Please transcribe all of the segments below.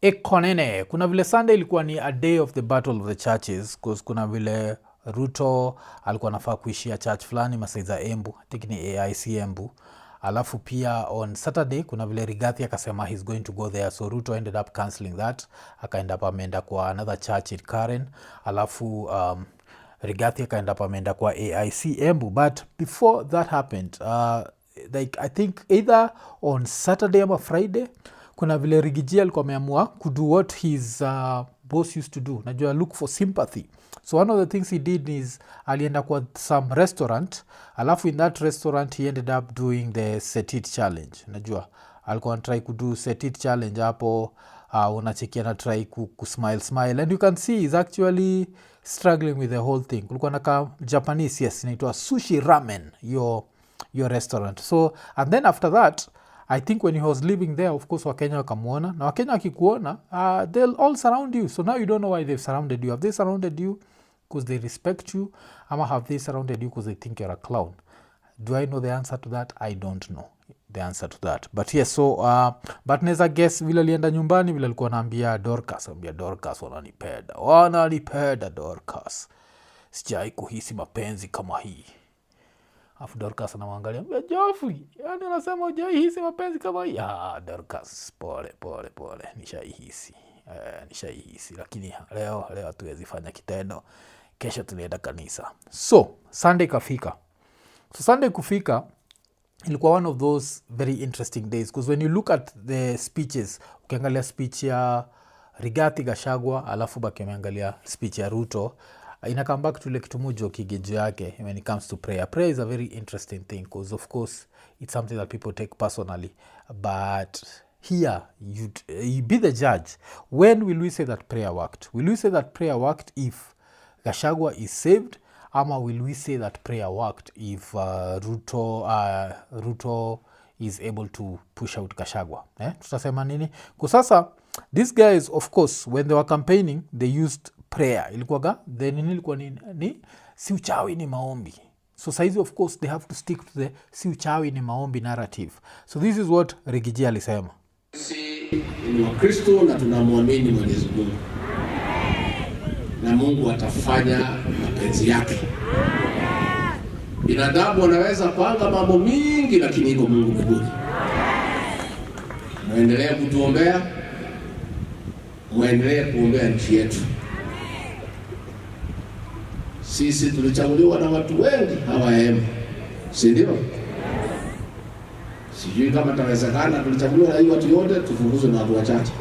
IKONINI. Kuna vile Sunday ilikuwa ni a day of the battle of the churches, cause kuna vile Ruto alikuwa anafaa kuishia church fulani masai za Embu, I think ni AIC Embu. Alafu pia on Saturday kuna vile Rigathi akasema he's going to go there, so Ruto ended up cancelling that, akaenda up ameenda kwa another church in Karen. Alafu Rigathi akaenda up ameenda kwa AIC Embu. But before that happened, like I think either on Saturday ama Friday, kuna vile Rigiji alikuwa ameamua kudo what his boss used to do, najua look for sympathy. So one of the things he did is alienda kwa some restaurant, alafu in that restaurant he ended up doing the set it challenge. Najua alikuwa anatry kudo set it challenge hapo. Unachekia na try kusmile and you can see he's actually struggling with the whole thing. Kulikuwa naka Japanese, yes, inaitwa sushi ramen, your restaurant. So and then after that I think when he was living there, of course Wakenya wakamwona, na Wakenya wakikuona they'll all surround you. So now you don't know why they've surrounded you. Have they surrounded you because they respect you, ama have they surrounded you because they think you're a clown? Do I know the answer to that? I don't know the answer to that. But yes, so but neza guess vile alienda nyumbani, vile alikuwa anaambia Dorcas, wananipenda Dorcas, sijai kuhisi mapenzi kama hii. Afu Dorcas anamwangalia, Joffrey, yani anasema hujaihisi mapenzi kama hii? Dorcas, pole, nishaihisi, lakini leo hatuwezi fanya kitendo, kesho tulienda kanisa. So Sunday kafika. So Sunday kufika ilikuwa one of those very interesting days, because when you look at the speeches, ukiangalia speech ya Rigathi Gachagua alafu baki umeangalia speech ya Ruto, ina come back to ile kitu moja kigejo yake when it comes to prayer. Prayer is a very interesting thing, because of course it's something that people take personally, but here you be the judge. When will we say that prayer worked? Will we say that prayer worked if Gachagua is saved, ama will we say that prayer worked if Ruto is able to push out Gachagua? Tutasema nini? Kwa sasa these guys, of course, when they were campaigning they used prayer. Ilikuwaga the nini ilikuwa ni si uchawi ni maombi. So saizi of course they have to stick to the si uchawi ni maombi narrative. So this is what Rigiji alisema. Sisi ni Wakristo na tunamwamini Mwenyezi Mungu, na Mungu atafanya mapenzi yake. Binadamu wanaweza panga mambo mingi, lakini iko Mungu mbinguni. Muendelee kutuombea, muendelee kuombea nchi yetu. Sisi tulichaguliwa na watu wengi hawa Embu, si ndio? Sijui kama tawezekana tulichaguliwa na hii watu yote tufukuzwe na watu wachache.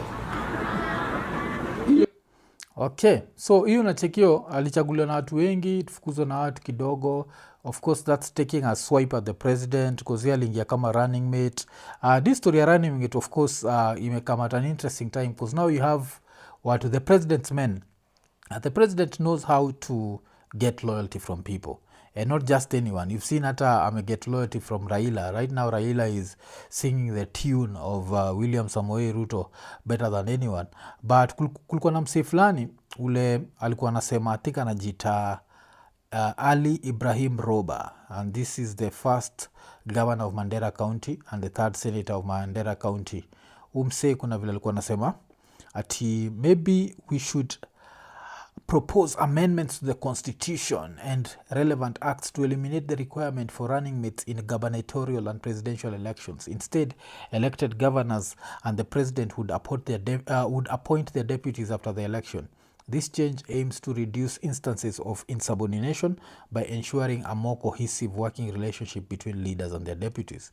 Okay, so hiyo nachekio alichaguliwa na watu wengi, tufukuzwe na watu kidogo. Of course that's taking a swipe at the president, because yeye aliingia kama running mate. This story ya running mate, of course, imekama at an interesting time, because now you have what the president's men. The president knows how to get loyalty from people, and not just anyone. You've seen hata get loyalty from Raila. Right now Raila is singing the tune of William Samoei Ruto better than anyone. But kulikuwa na msee fulani ule alikuwa anasema atika anajiita Ali Ibrahim Roba, and this is the first governor of Mandera County and the third senator of Mandera County. Umse kuna vile alikuwa anasema ati maybe we should propose amendments to the constitution and relevant acts to eliminate the requirement for running mates in gubernatorial and presidential elections. Instead, elected governors and the president would appoint their deputies after the election. This change aims to reduce instances of insubordination by ensuring a more cohesive working relationship between leaders and their deputies.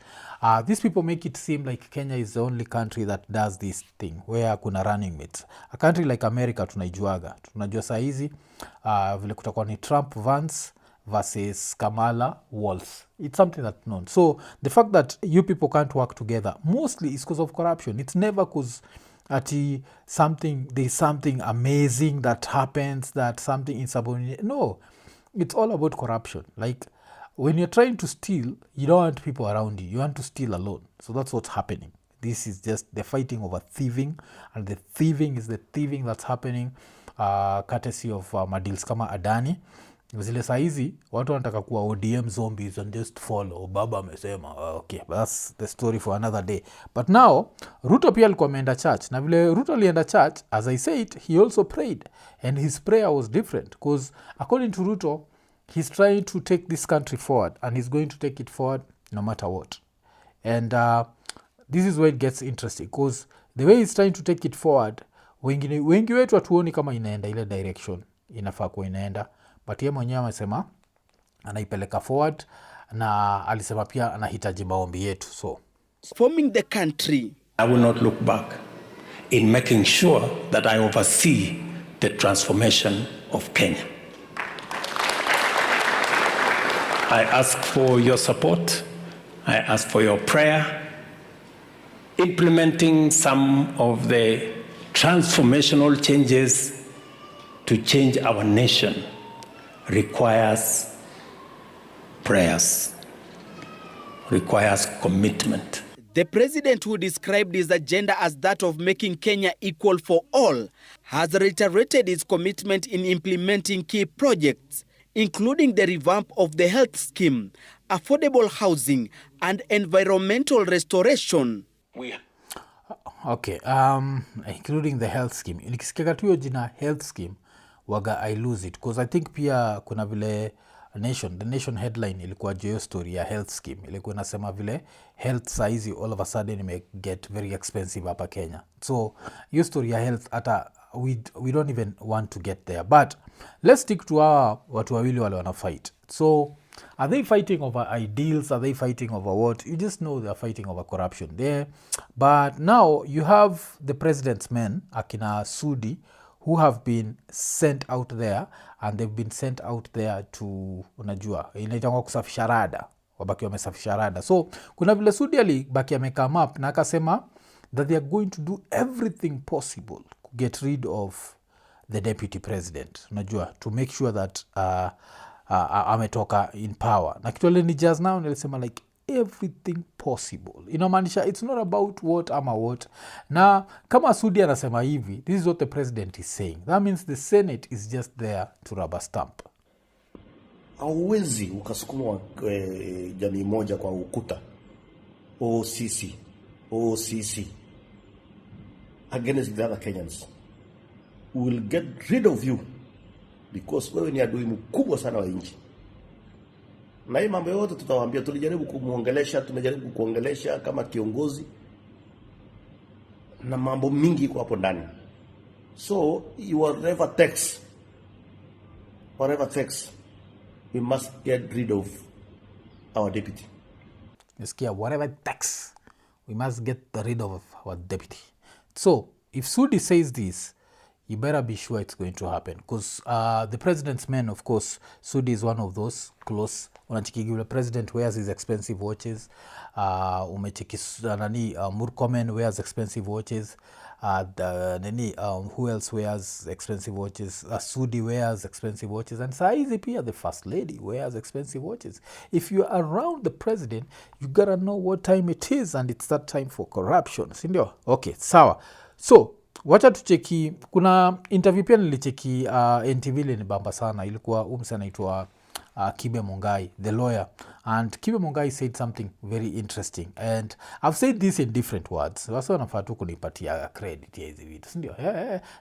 These people make it seem like Kenya is the only country that does this thing, where kuna running mates. A country like America tunajua saa hizi vile kutakuwa ni Trump Vance versus Kamala Walls. It's something that's known. So the fact that you people can't work together mostly is because of corruption. It's never because there's something amazing that happens, that something insubordinate. No, it's all about corruption. Like when you're trying to steal, you don't want people around you. You want to steal alone. So that's what's happening. This is just the fighting over thieving, and the thieving is the thieving that's happening courtesy of Madils kama Adani. zile saizi watu wanataka kuwa ODM zombies and just follow baba amesema okay, that's the story for another day. But now Ruto pia alikuwa ameenda church, na vile Ruto alienda church, as I said, he also prayed, and his prayer was different because according to Ruto, he's trying to take this country forward, and he's going to take it forward no matter what. And this is where it gets interesting because the way he's trying to take it forward, wengi wetu hatuoni kama inaenda ile direction inafaa kuwa inaenda, but yeye mwenyewe amesema anaipeleka forward, na alisema pia anahitaji maombi yetu. So forming the country, I will not look back in making sure that I oversee the transformation of Kenya. I ask for your support. I ask for your prayer. Implementing some of the transformational changes to change our nation requires prayers, requires commitment. The president, who described his agenda as that of making Kenya equal for all, has reiterated his commitment in implementing key projects, including the revamp of the health scheme, affordable housing, and environmental restoration. Okay, including the health scheme. Nikisikia tu hiyo jina health scheme, waga I lose it, because I think pia kuna vile the nation headline ilikuwa hiyo story ya health scheme. Ilikuwa inasema vile health saizi all of a sudden may get very expensive hapa Kenya. So hiyo story ya health hata we don't even want to get there. But let's stick to watu wawili wale wana fight. So are they fighting over ideals? Are they fighting over what? You just know they are fighting over corruption there. But now you have the president's men, akina Sudi, who have been sent out there, and they've been sent out there to, unajua, inaitangwa kusafisha rada, wabaki wamesafisha rada. So kuna vile Sudi alibaki amecome up na akasema that they are going to do everything possible to get rid of the deputy president, unajua, to make sure that ametoka in power. Na kitu ni just now nilisema like everything possible, inamaanisha it's not about what ama what. Na kama Sudi anasema hivi, this is what the president is saying, that means the Senate is just there to rubber stamp. Hauwezi ukasukuma jamii moja kwa ukuta OCC against the other Kenyans. We will get rid of you because wewe ni adui mkubwa sana wa nchi. Na hii mambo yote tutawaambia, tulijaribu kumuongelesha, tumejaribu kuongelesha kama kiongozi, na mambo mingi kwa hapo ndani. So whatever takes, we must get rid of our deputy. Nisikia whatever it takes, we must get rid of our deputy. So if Sudi says this, you better be sure it's going to happen, because the president's men, of course, Sudi is one of those close. Unachiki the president wears his expensive watches. Umechiki Murkomen wears expensive watches. Nini, who else wears expensive watches? Sudi wears expensive watches, and saizi pia the first lady wears expensive watches. If you're around the president, you gotta know what time it is, and it's that time for corruption, sindio? Okay, sawa. So wacha tucheki, kuna interview pia nilicheki NTV ile ni bamba sana, ilikuwa umse anaitwa Kibe Mungai, the lawyer, and Kibe Mungai said something very interesting, and I've said this in different words. Wasa wanafaa tu kunipatia credit ya hizi vitu, sindio?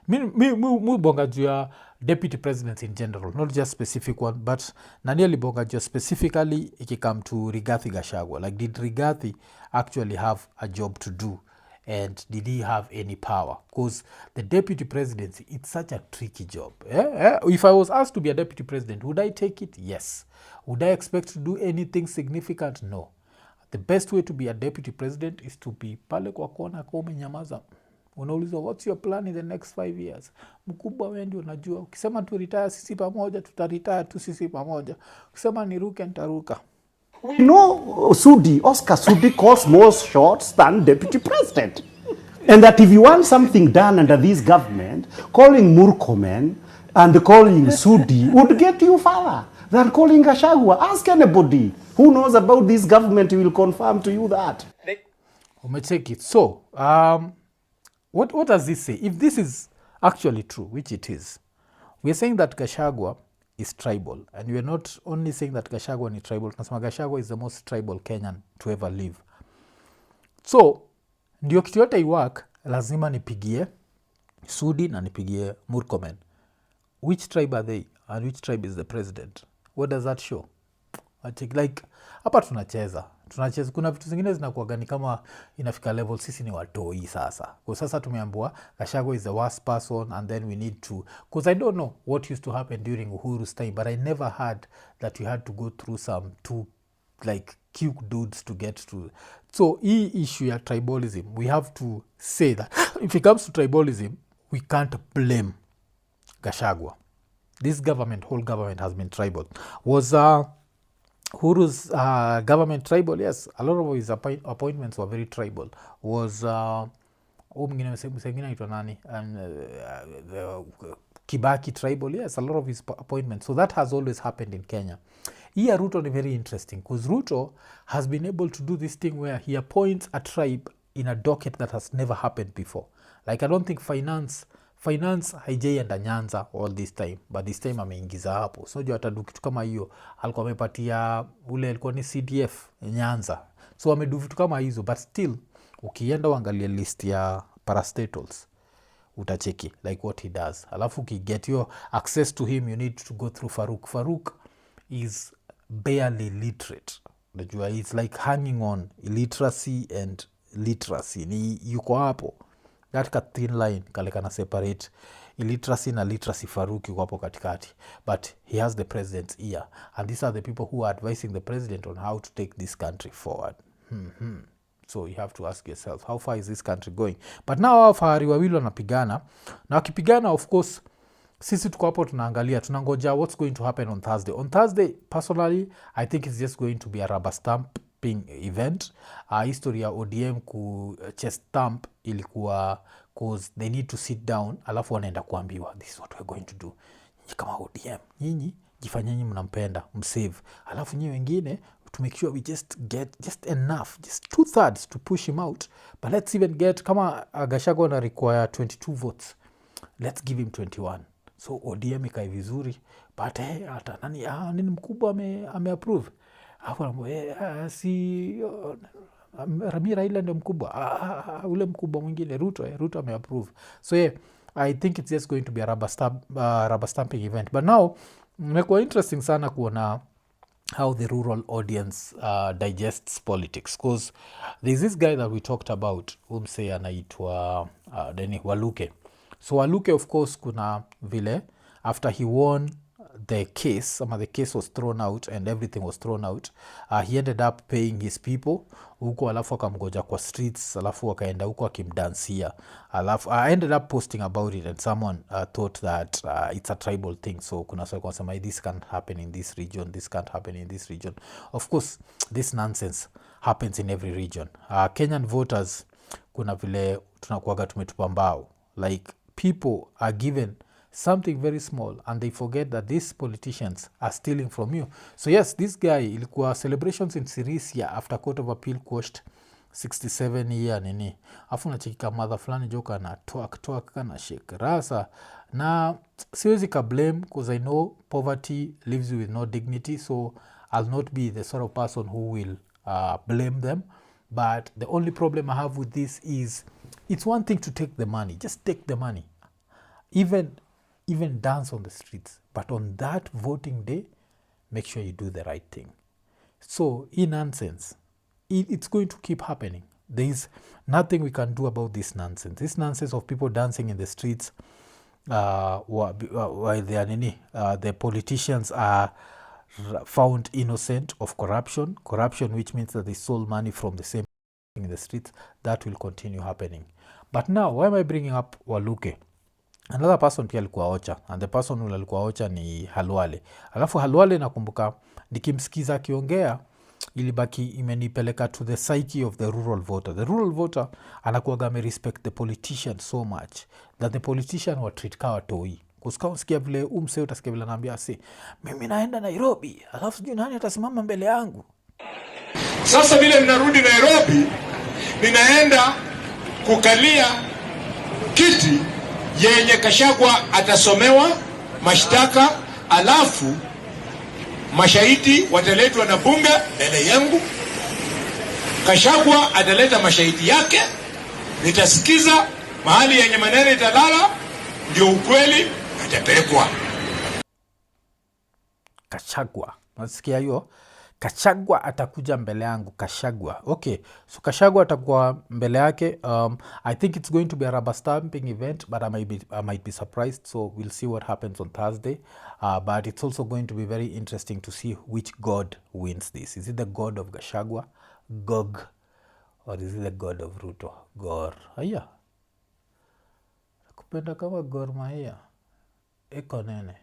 Mi bonga juu ya deputy presidents in general, not just specific one, but nani alibonga juu specifically ikikam to Rigathi Gachagua. Like, did Rigathi actually have a job to do? And did he have any power? Because the deputy presidency, it's such a tricky job. If I was asked to be a deputy president, would I take it? Yes. Would I expect to do anything significant? No. The best way to be a deputy president is to be pale kwa kona kwa umenyamaza. Unaulizwa, what's your plan in the next 5 years? Mkubwa wewe ndio unajua. Ukisema tu retire sisi pamoja, tutaretire tu sisi pamoja. Ukisema niruke nitaruka. We know Oscar Sudi calls more shots than deputy president. And that if you want something done under this government, calling Murkomen and calling Sudi would get you further than calling Gachagua. Ask anybody who knows about this government, will confirm to you that. Take it. So, what does this say? If this is actually true, which it is, we're saying that Gachagua is tribal, and we are not only saying that Gachagua ni tribal, tunasema Gachagua is the most tribal Kenyan to ever live. So ndio kitu yote iwork, lazima nipigie Sudi na nipigie Murkomen. Which tribe are they and which tribe is the president? What does that show? Like hapa tunacheza kuna vitu zingine zinakuwa ni kama inafika level sisi ni watoi sasa. Kwa sasa tumeambiwa Gachagua is the worst person, and then we need to, because I don't know what used to happen during Uhuru's time, but I never heard that you had to go through some two like cute dudes to get to. So hii issue ya tribalism, we have to say that if it comes to tribalism, we can't blame Gachagua. This government, whole government has been tribal. Was Uhuru's government tribal? Yes, a lot of his appointments were very tribal. Was Kibaki tribal? Yes, a lot of his appointments. So that has always happened in Kenya. Here Ruto is very interesting because Ruto has been able to do this thing where he appoints a tribe in a docket that has never happened before. Like I don't think finance haijaenda Nyanza all this time, but this time ameingiza hapo. So juu atadu kitu kama hiyo, alikuwa amepatia ule alikuwa ni CDF Nyanza. So amedu vitu kama hizo, but still ukienda uangalia list ya parastatals utacheki like what he does. Alafu get your access to him, you need to go through Farouk. Farouk is barely literate. Najua it's like hanging on illiteracy and literacy. Ni yuko hapo. That thin line kale kana separate illiteracy na literacy. Farouk yuko hapo katikati. But he has the president's ear. And these are the people who are advising the president on how to take this country forward. So you have to ask yourself, how far is this country going? But now wafahari wawili wanapigana. Na wakipigana, of course, sisi tuko hapo tunaangalia, tunangoja what's going to happen on Thursday. On Thursday, personally, I think it's just going to be a rubber stamping event. History ya ODM ku chest stamp ilikuwa cause they need to sit down, alafu wanaenda kuambiwa, this is what we're going to do. Nyinyi kama ODM, nyinyi jifanyeni mnampenda, msave. Alafu nyinyi wengine, to make sure we just get just enough, just 2/3 to push him out. But let's even get, kama Gachagua na require 22 votes, let's give him 21. So ODM ikai vizuri, but hata nini mkubwa ameapprove. Hapo si Raila ndio mkubwa, ule mkubwa mwingine Ruto ameapprove. So I think it's just going to be a rubber stamping event. But now imekuwa interesting sana kuona how the rural audience digests politics, because there's this guy that we talked about umse anaitwa Waluke. So Waluke, of course, kuna vile after he won the case, the case was thrown out and everything was thrown out, he ended up paying his people huko, alafu akamgoja kwa streets, alafu akaenda huko akimdansia, alafu I ended up posting about it, and someone thought that it's a tribal thing. So kuna sasa kusema this can't happen in this region, this can't happen in this region. Of course this nonsense happens in every region. Kenyan voters kuna vile tunakuaga tumetupa mbao, like people are given something very small and they forget that these politicians are stealing from you. So yes, this guy, ilikuwa celebrations in Sirisia after Court of Appeal quashed 67 year nini. Afu nachikika mother flani joka na twak na shake rasa. Na siwezi ka blame, because I know poverty leaves you with no dignity, so I'll not be the sort of person who will blame them. But the only problem I have with this is, it's one thing to take the money, just take the money. Even dance on the streets. But on that voting day, make sure you do the right thing. So, in nonsense, it's going to keep happening. There is nothing we can do about this nonsense. This nonsense of people dancing in the streets while they are the politicians are found innocent of corruption, which means that they stole money from the same in the streets. That will continue happening. But now, why am I bringing up Waluke? Another person pia alikuwa Ocha, and the person who alikuwa Ocha ni Halwale. Alafu Halwale nakumbuka nikimsikiza akiongea ilibaki imenipeleka to the psyche of the rural voter. The rural voter anakuwaga respect the politician so much that the politician wa treat kawa toi. Kusika usikia vile umse utasikia vile anaambia mimi naenda Nairobi, alafu sijui nani atasimama mbele yangu. Sasa vile ninarudi Nairobi, ninaenda kukalia kiti yenye Gachagua atasomewa mashtaka alafu mashahidi wataletwa na bunge mbele yangu. Gachagua ataleta mashahidi yake, nitasikiza mahali yenye maneno italala, ndio ukweli utapelekwa. Gachagua, nasikia hiyo. Gachagua atakuja mbele yangu. Gachagua, okay, so Gachagua atakuwa mbele yake. I think it's going to be a rubber stamping event, but I might be surprised, so we'll see what happens on Thursday. But it's also going to be very interesting to see which god wins this. Is it the god of Gachagua, Gog, or is it the god of Ruto, Gor? Aya, kupenda kama Gor Mahia, Ikonini.